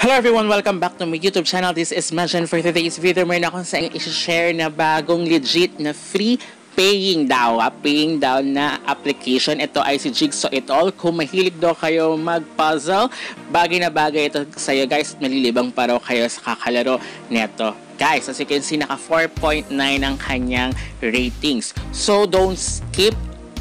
Hello everyone! Welcome back to my YouTube channel. This is Majan. For today's video, meron akong sa inyo i-share na bagong legit na free paying daw na application. Ito ay si Jigsaw It All. Kung mahilig daw kayo mag-puzzle, bagay na bagay ito sa iyo guys. Malilibang pa raw kayo sa kakalaro neto. Guys, as you can see, naka 4.9 ang kanyang ratings. So don't skip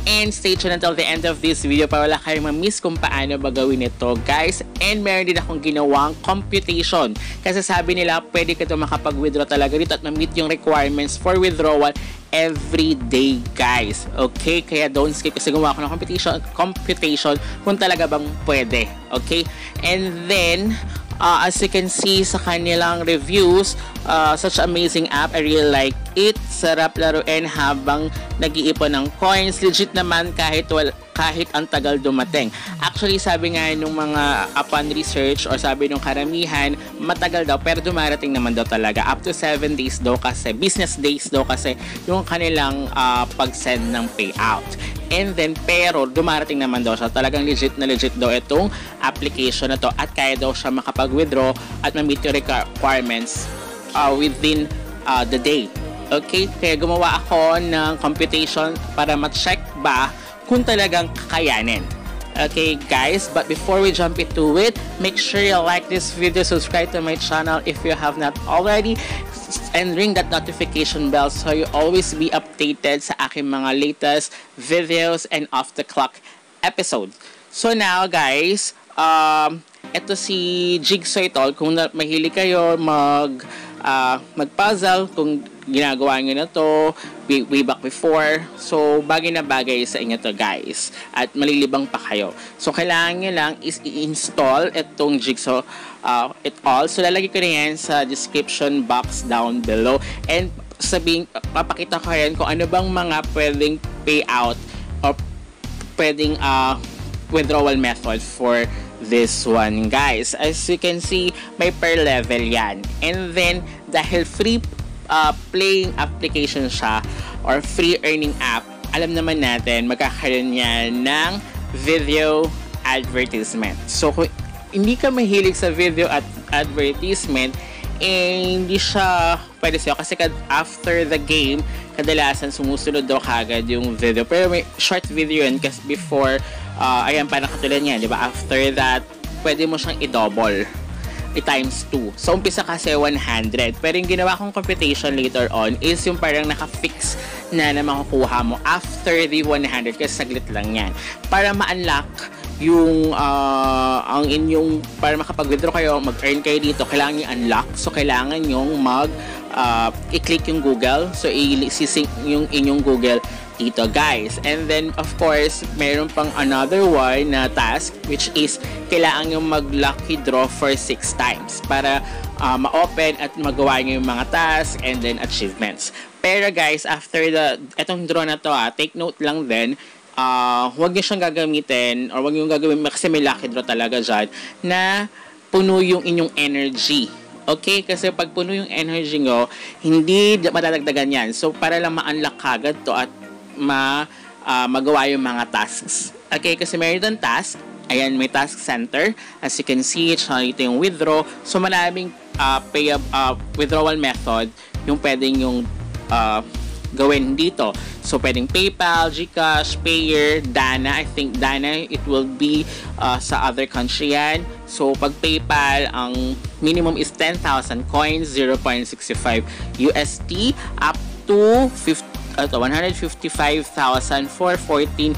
and stay tuned until the end of this video para wala kayong ma-miss kung paano ba gawin ito, guys. And meron din akong ginawang computation. Kasi sabi nila, pwede ka ito makapag-withdraw talaga dito at ma-meet yung requirements for withdrawal every day, guys. Okay? Kaya don't skip kasi gumawa ako ng computation kung talaga bang pwede. Okay? And then, as you can see sa kanilang reviews, such amazing app. I really like it. Sarap laruin habang nag-iipon ng coins. Legit naman kahit ang tagal dumating. Actually, sabi nga nung mga upon research or sabi nung karamihan, matagal daw pero dumarating naman daw talaga. Up to 7 days daw kasi, business days daw kasi yung kanilang pag-send ng payout. And then, pero dumarating naman daw siya. Talagang legit na legit daw itong application na to at kaya daw siya makapag-withdraw at ma-meet yung requirements within the day. Okay? Kaya gumawa ako ng computation para ma-check ba kung talagang kakayanin. Okay, guys? But before we jump into it, make sure you like this video, subscribe to my channel if you have not already, and ring that notification bell so you always be updated sa aking mga latest videos and off-the-clock episode. So now, guys, ito si Jigsaw It All. Kung mahilig kayo mag-puzzle, kung ginagawa nyo na to way back before, so bagay na bagay sa inyo to, guys, at malilibang pa kayo. So kailangan nyo lang is i-install itong Jigsaw It All. So lalagay ko na yan sa description box down below, and papakita ko yan kung ano bang mga pwedeng payout or pwedeng withdrawal method for this one, guys. As you can see, may per level yan. And then, dahil free playing application siya or free earning app, alam naman natin, magkakaroon yan ng video advertisement. So, kung hindi ka mahilig sa video at advertisement, hindi siya pwede sa'yo kasi after the game, kadalasan sumusunod daw kagad yung video. Pero may short video yun kasi before, ayan, parang katulad niya, di ba? After that, pwede mo siyang i-double, i-times 2. So, umpisa kasi 100. Pero yung ginawa kong computation later on is yung parang naka-fix na makukuha mo after the 100 kasi saglit lang yan. Para ma-unlock yung ang inyong, para makapag-withdraw kayo, mag-earn kayo dito, kailangan yung unlock. So, kailangan yung i-click yung Google. So, i-sync yung inyong Google dito, guys. And then, of course, meron pang another one na task, which is kailangan yung mag-lucky draw for 6 times para ma-open at magawa nyo yung mga tasks and then achievements. Pero, guys, after etong draw na to, take note lang din, huwag nyo siyang gagamitin or huwag nyo gagawin kasi may lucky draw talaga dyan na puno yung inyong energy. Okay? Kasi pag puno yung energy nyo, hindi madadagdagan yan. So, para lang ma-unlock kagad to at magawa yung mga tasks. Okay? Kasi meron doon task. Ayan, may task center. As you can see, ito yung withdraw. So, maraming withdrawal method yung pwedeng yung gawin dito. So, pwedeng PayPal, GCash, Payer, Dana. I think Dana, it will be sa other country yan. So, pag PayPal, ang minimum is 10,000 coins, 0.65 USD, up to 155,000 for 14.5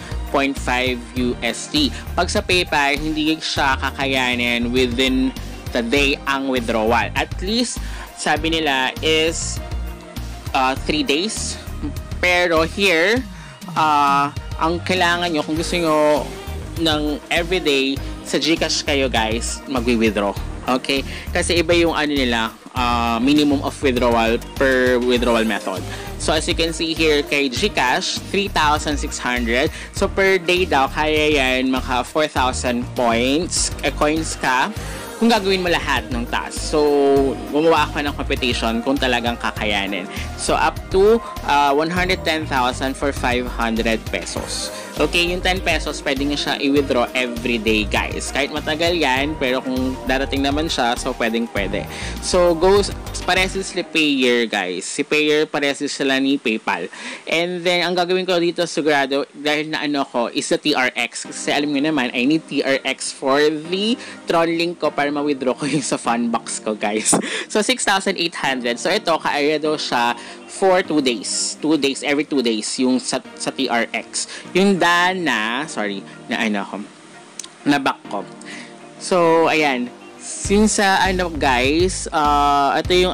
USD. Pag sa PayPal, hindi siya kakayanin within the day ang withdrawal. At least, sabi nila is 3 days. Pero here, ang kailangan nyo, kung gusto nyo ng everyday, sa GCash kayo, guys, mag-withdraw. Okay? Kasi iba yung nila, minimum of withdrawal per withdrawal method. So, as you can see here, kay GCash, 3,600. So, per day daw, kaya yan, maka 4,000 coins ka. kung gagawin mo lahat ng task. So, gumawa ako ng competition kung talagang kakayanin. So, up to 110,000 for 500 pesos. Okay, yung 10 pesos, pwede nyo siya i-withdraw every day, guys. Kahit matagal yan, pero kung darating naman siya, so pwede. So, parehas sila Payer, guys. Si Payer, parehas sila ni PayPal. And then, ang gagawin ko dito, sigurado, dahil na ano ko, is the TRX. Kasi alam nyo naman, I need TRX for the Tron link ko para ma-withdraw ko yung sa Funbox ko, guys. So, 6,800. So, ito, kaaya daw siya for 2 days. 2 days, every 2 days, yung sa TRX. Yung na-back ko. So, ayan. Since guys, ito yung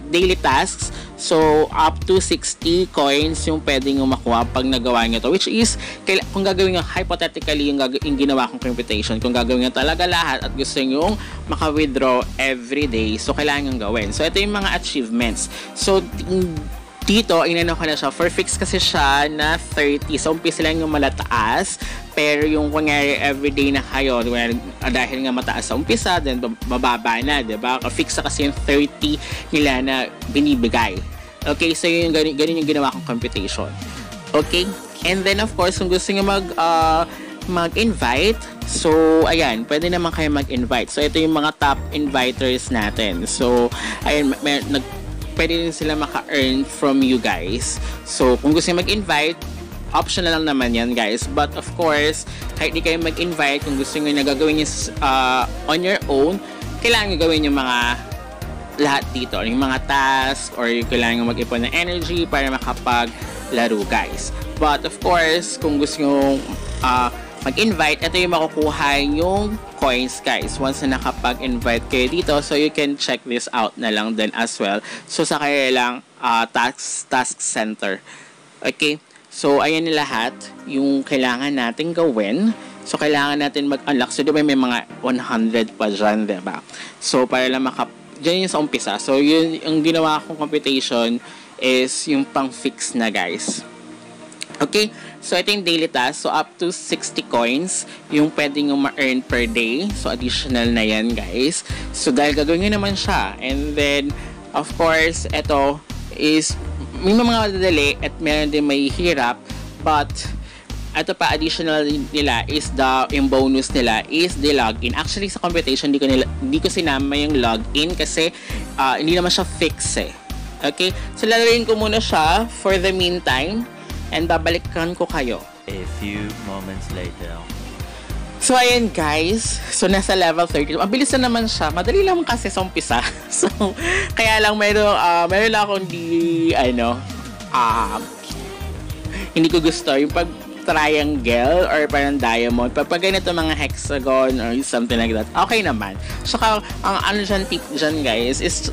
daily tasks. So, up to 60 coins yung pwedeng makuha pag nagawa nyo to. Which is, kung gagawin nyo, hypothetically, yung ginawa kong computation, kung gagawin nyo talaga lahat at gusto nyo maka-withdraw every day, so kailangan nyo gawin. So, ito yung mga achievements. So, dito, inano ko na siya. For fix kasi siya na 30. So, umpisa lang yung malataas. Pero yung kunyari everyday na kayo, dahil nga mataas sa umpisa, then mababa na, diba? Fix na kasi yung 30 nila na binibigay. Okay, so yun, ganun yung ginawa kong computation. Okay? And then, of course, kung gusto nyo mag-invite, so, ayan, pwede naman kayo mag-invite. So, ito yung mga top inviters natin. So, ayan, pwede din sila maka-earn from you guys. So, kung gusto nyo mag-invite, optional lang naman yan, guys. But of course, kahit di kayo mag-invite, kung gusto nyo na gagawin nyo on your own, kailangan nyo gawin yung mga lahat dito. Yung mga task, or yung kailangan nyo mag-ipon ng energy para makapaglaro, guys. But of course, kung gusto nyo mag-invite, ito yung makukuha yung coins, guys. Once na nakapag-invite kayo dito, so you can check this out na lang din as well. So, sa kayo lang task center. Okay? So, ayan na lahat yung kailangan natin gawin. So, kailangan natin mag-unlock. So, di ba may mga 100 pa dyan, diba? So, para lang dyan yung sa umpisa. So, yun, yung ginawa kong computation is yung pang-fix na, guys. Okay? So, ito yung daily task. So, up to 60 coins yung pwedeng ma-earn per day. So, additional na yan, guys. So, dahil gagawin nyo naman siya. And then, of course, ito is may mga madadali at meron din may hirap, but ito pa additional nila is yung bonus nila is the login. Actually sa computation hindi ko sinama yung login kasi hindi naman siya fix eh. Okay? So lalagyan ko muna siya for the meantime and babalikan ko kayo. A few moments later. So, ayan guys. So, nasa level 30. Mabilis na naman siya. Madali lang kasi sa umpisa. So, kaya lang meron lang akong hindi ko gusto. Yung pag triangle or parang diamond. Pag ganito mga hexagon or something like that, okay naman. Saka, ang tip dyan guys is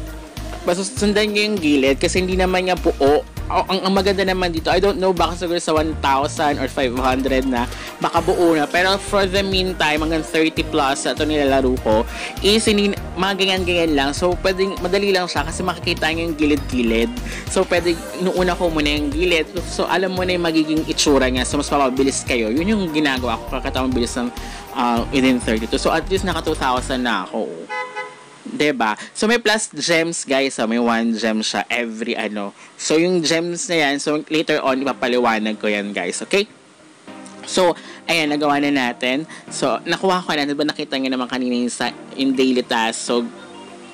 basta sundan nyo yung gilid kasi hindi naman niya buo. Ang maganda naman dito, I don't know, baka siguro sa 1,000 or 500 na baka buo na, pero for the meantime hanggang 30 plus ito nilalaro ko is mga ganyan lang. So pwedeng madali lang siya kasi makikita nyo yung gilid-gilid. So pwede inuuna ko muna yung gilid, so alam mo na yung magiging itsura niya, so mas mapabilis kayo. Yun yung ginagawa ko, kakatawang bilis ng within 32. So at least naka 2,000 na ako. Diba? So, may plus gems, guys. May 1 gem siya every So, yung gems na yan, so later on, ipapaliwanag ko yan, guys. Okay? So, ayan, nagawa na natin. So, nakuha ko na. Diba nakita nyo naman kanina yung daily task. So,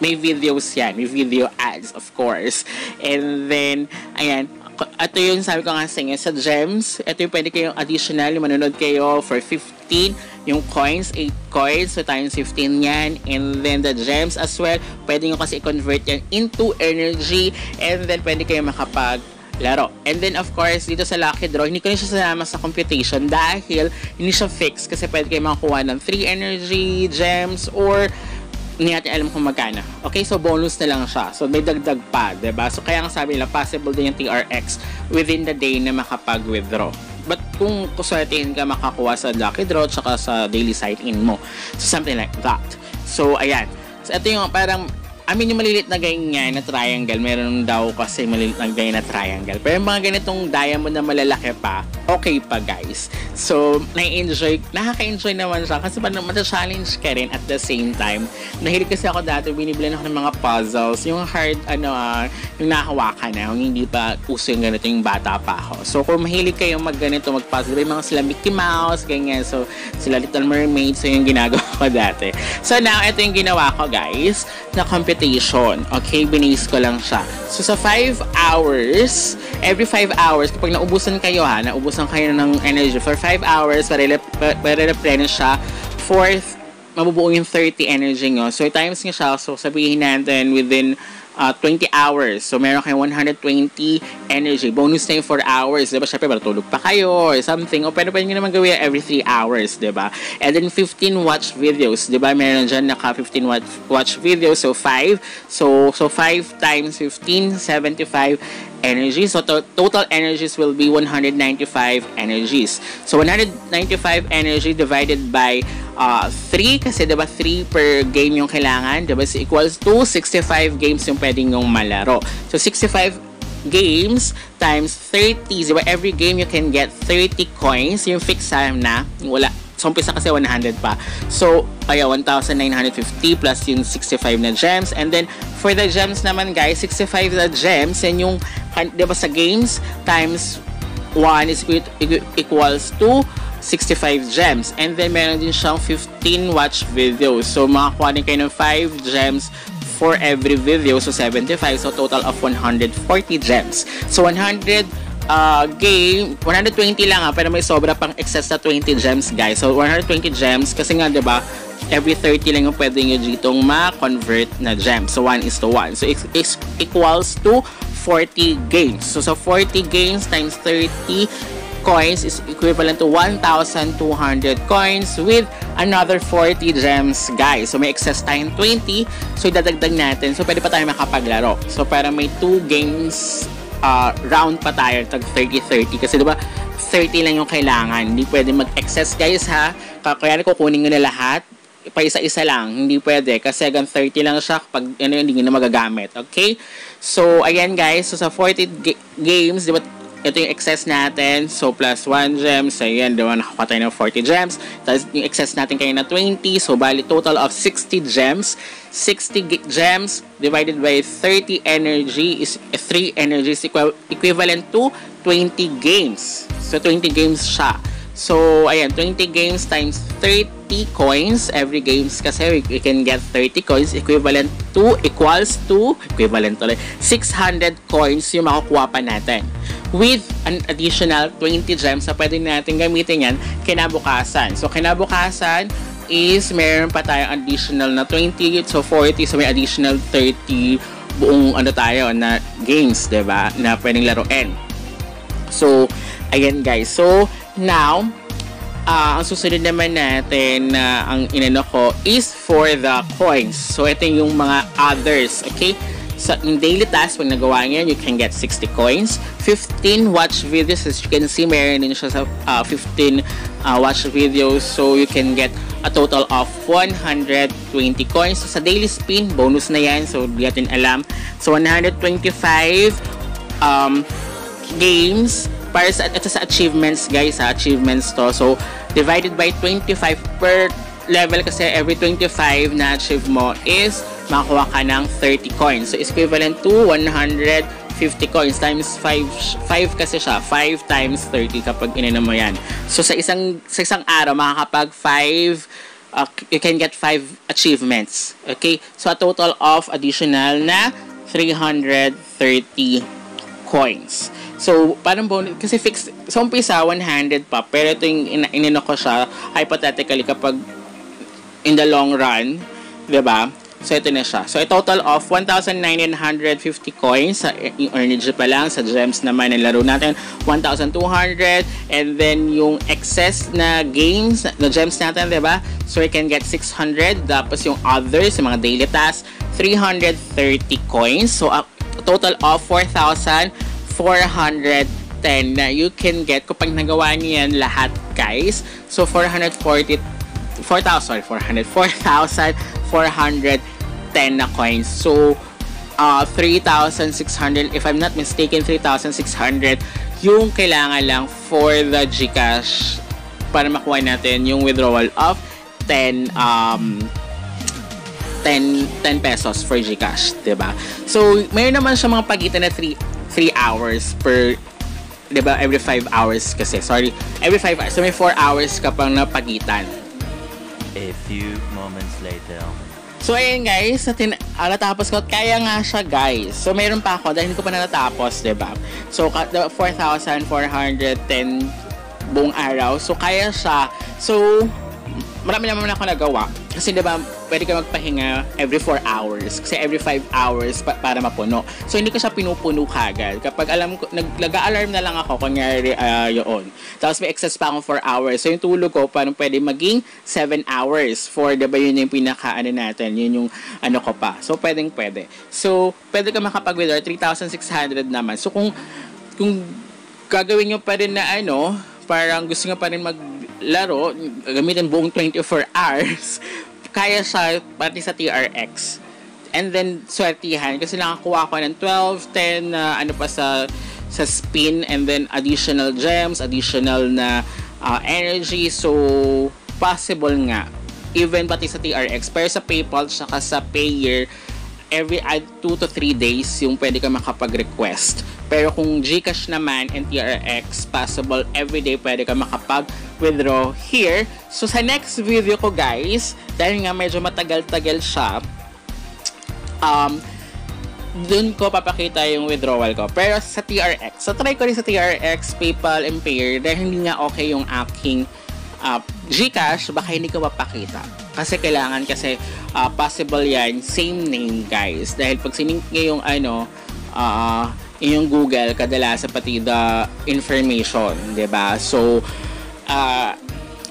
may videos yan. May video ads, of course. And then, ayan, ito yung sabi ko nga sa inyo, sa gems, ito yung pwede kayong additional, yung manonood kayo for 15, yung coins, 8 coins, so times 15 yan, and then the gems as well, pwede nyo kasi i-convert yan into energy, and then pwede kayong makapaglaro. And then of course, dito sa Lucky Draw, hindi ko rin siya sinama sa computation dahil hindi siya fixed, kasi pwede kayong makakuha ng 3 energy, gems, or hindi natin alam kung magkano. Okay, so bonus na lang siya. So may dagdag pa, diba? So kaya nga sabi nila, possible din yung TRX within the day na makapag-withdraw. But kung kuswertihin ka makakuha sa Lucky Draw tsaka sa daily sign-in mo. So something like that. So ayan. So ito yung parang I mean, yung maliliit na ganyan na triangle, meron daw kasi maliliit na ganyan na triangle. Pero yung mga ganitong diamond na malalaki pa, okay pa guys. So, nakaka-enjoy naman siya kasi parang mata-challenge ka rin at the same time. Nahilig kasi ako dati, binibilan ako ng mga puzzles. Yung hard, yung nahawakan na, yung hindi pa uso yung ganito yung bata pa ako. So, kung mahilig kayo mag-ganito, mag-puzzle, may mga sila Mickey Mouse, ganyan. So, sila Little Mermaid. So, yung ginagawa ko dati. So, now, ito yung ginawa ko guys, na computation. Okay, binase ko lang siya. So, sa 5 hours, every 5 hours, kapag naubusan kayo ng energy for 5 hours, para replenish siya, mabubuo yung 30 energy nyo. So, times nyo siya. So, sabihin natin within 20 hours. So, meron kayong 120 energy. Bonus na yung 4 hours. Diba? Siyempre, matulog pa kayo or something. O, pero pwede nyo naman gawin every 3 hours. Diba? And then, 15 watch videos. Diba? Meron dyan naka 15 watch videos. So, 5. So 5 times 15, 75 energy. So, total energies will be 195 energies. So, 195 energy divided by 3 kasi diba 3 per game yung kailangan, diba, so equals to 65 games yung pwedeng yung malaro. So 65 games times 30, diba, every game you can get 30 coins, yung fixed time na, wala. So umpisa kasi 100 pa. So kaya 1,950 plus yung 65 na gems. And then for the gems naman guys, 65 na gems and yung diba sa games times 1 is equals to 65 gems. And then, meron din siyang 15 watch videos. So, makakuha din kayo ng 5 gems for every video. So, 75. So, total of 140 gems. So, 120 lang pero may sobra pang excess na 20 gems, guys. So, 120 gems kasi nga, diba, every 30 lang yung pwede nyo ditong ma-convert na gems. So, 1:1. So, it equals to 40 games. So, 40 games times 30 coins is equivalent to 1,200 coins with another 40 gems, guys. So, may excess tayong 20. So, idadagdag natin. So, pwede pa tayo makapaglaro. So, para may 2 games round pa tayo, tag 30-30. Kasi, diba, 30 lang yung kailangan. Hindi pwede mag-excess, guys, ha? Kaya kukunin nyo na lahat. Pa isa-isa lang. Hindi pwede. Kasi hanggang 30 lang siya kapag hindi nyo na magagamit. Okay? So, ayan, guys. So, sa 40 games, diba, ito yung excess natin. So, plus 1 gems. So, ayan, diba, nakakuha tayo ng 40 gems. Tapos, yung excess natin kayo na 20. So, bali, total of 60 gems. 60 gems divided by 30 energy is 3 energies equivalent to 20 games. So, 20 games siya. So, ayan, 20 games times 30 coins. Every games kasi we can get 30 coins equals to 600 coins yung makukuha pa natin. With an additional 20 gems na pwede natin gamitin yan kinabukasan. So, kinabukasan is meron pa tayong additional na 20. So, 40. So, may additional 30 buong tayo na games, diba? Na pwedeng laruin. So, ayan guys. So, now, ang susunod naman natin na ang inano ko is for the coins. So, ito yung mga others. Okay? So, in daily task, pag nagawa nyo, you can get 60 coins. 15 watch videos. As you can see, meron din siya sa 15 watch videos. So, you can get a total of 120 coins. So, sa daily spin, bonus na yan. So, di natin alam. So, 125 games para sa achievements, guys. Achievements to. So, divided by 25 per level kasi every 25 na achieve mo is makakuha ka ng 30 coins. So, is equivalent to 150 coins times 5 kasi siya. 5 times 30 kapag inano mo yan. So, sa isang araw, makakapag 5, you can get 5 achievements. Okay? So, a total of additional na 330 coins. So, parang bonus, kasi fixed, sa umpisa, 100 pa, pero ito yung inano ko siya, hypothetically, kapag in the long run, diba? So, ito na siya. So, a total of 1,950 coins sa energy pa lang. Sa gems naman ang laro natin, 1,200. And then, yung excess na games, na gems natin, diba? So, you can get 600. Tapos, yung others, yung mga daily tasks, 330 coins. So, a total of 4,410 na you can get kapag nagawa niyo yan lahat, guys. So, 4,410 10 na coins. So, 3,600, if I'm not mistaken, 3,600 yung kailangan lang for the GCash para makuha natin yung withdrawal of 10 pesos for GCash, diba? So, mayroon naman siya mga pagitan na 3 hours per, diba? Every 5 hours kasi. Sorry, every 5 hours. So, may 4 hours ka pang napagitan. A few moments later. So, ayun guys, natapos ko. Kaya nga siya, guys. So, mayroon pa ako dahil hindi ko pa natapos, diba? So, 4,410 buong araw. So, kaya siya. So, marami naman ako nagawa. Kasi diba, pwede ka magpahinga every 4 hours. Kasi every 5 hours para mapuno. So, hindi ko siya pinupuno kagad. Kapag alam ko, nag-alarm na lang ako, kunyari yun. Tapos may excess pa akong 4 hours. So, yung tulog ko, parang pwede maging 7 hours. For, diba, yun yung pinaka-ano natin. Yun yung ano ko pa. So, pwede. So, pwede ka makapag-withdraw. 3,600 naman. So, kung gagawin nyo pa rin na parang gusto nyo pa rin maglaro, gamitin buong 24 hours, kaya siya pati sa TRX. And then, swertihan. Kasi nakakuha ko ng 12, 10, pa sa spin, and then additional gems, additional na energy. So, possible nga. Even pati sa TRX. Pero sa PayPal, saka sa Payer, every 2 to 3 days yung pwede ka makapag-request. Pero kung GCash naman and TRX, possible everyday pwede ka makapag-withdraw here. So, sa next video ko, guys, dahil nga medyo matagal-tagal siya, dun ko papakita yung withdrawal ko. Pero sa TRX, so try ko rin sa TRX, PayPal, and Payer, dahil hindi nga okay yung aking GCash, baka hindi ko mapakita. Kasi kailangan, possible yan, same name, guys. Dahil pag sinink nyo yung yung Google, kadalasan pati the information, diba? So,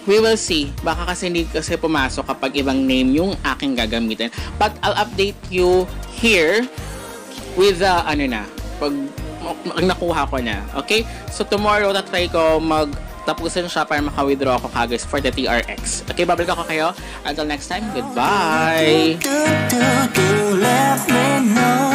we will see. Baka kasi hindi kasi pumasok kapag ibang name yung aking gagamitin. But I'll update you here with the, pag nakuha ko na. Okay? So, tomorrow, tatry ko tapusin siya para maka-withdraw ako kagad for the TRX. Okay, babalik ako kayo. Until next time, goodbye! Let me know.